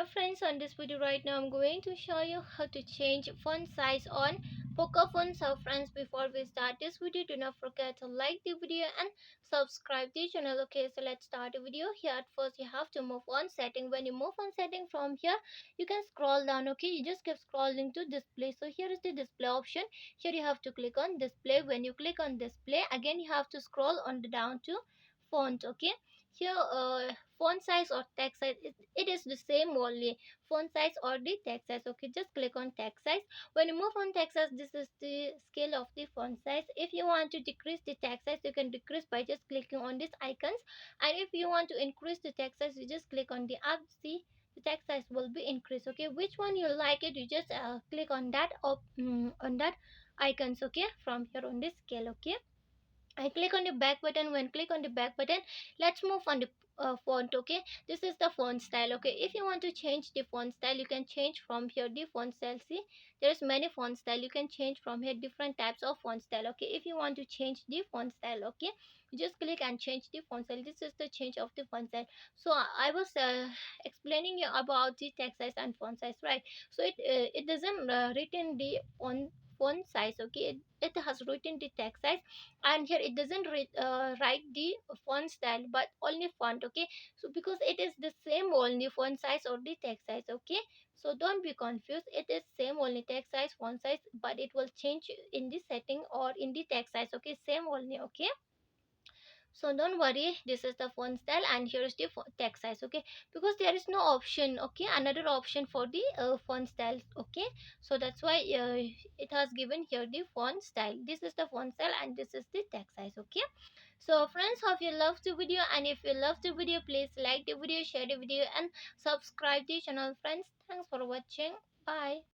Hello friends, on this video right now I'm going to show you how to change font size on Poco phone. So friends, before we start this video, do not forget to like the video and subscribe the channel. Okay, so let's start the video. Here at first you have to move on setting. When you move on setting from here, you can scroll down. Okay, you just keep scrolling to display. So here is the display option. Here you have to click on display. When you click on display, again you have to scroll on the down to font. Okay, here font size or text size, it is the same only, font size or the text size. Okay, just click on text size. When you move on text size, this is the scale of the font size. If you want to decrease the text size, you can decrease by just clicking on these icons, and if you want to increase the text size, you just click on the up. See, the text size will be increased. Okay, which one you like it, you just click on that on that icons. Okay, from here on this scale. Okay, I click on the back button. When click on the back button, let's move on the font. Okay, this is the font style. Okay, if you want to change the font style, you can change from here the font style. See, there's many font style, you can change from here different types of font style. Okay, if you want to change the font style, okay, you just click and change the font style. This is the change of the font style. So I was explaining you about the text size and font size, right? So it doesn't written the font size. Okay, it has written the text size, and here it doesn't write the font style but only font. Okay, so because it is the same only font size or the text size. Okay, so don't be confused, it is same only text size font size, but it will change in the setting or in the text size. Okay, same only. Okay, so don't worry, this is the font style and here is the text size. Okay, because there is no option, okay, another option for the font style. Okay, so that's why it has given here the font style. This is the font style and this is the text size. Okay, so friends, hope you love the video, and if you love the video, please like the video, share the video and subscribe the channel. Friends, thanks for watching. Bye.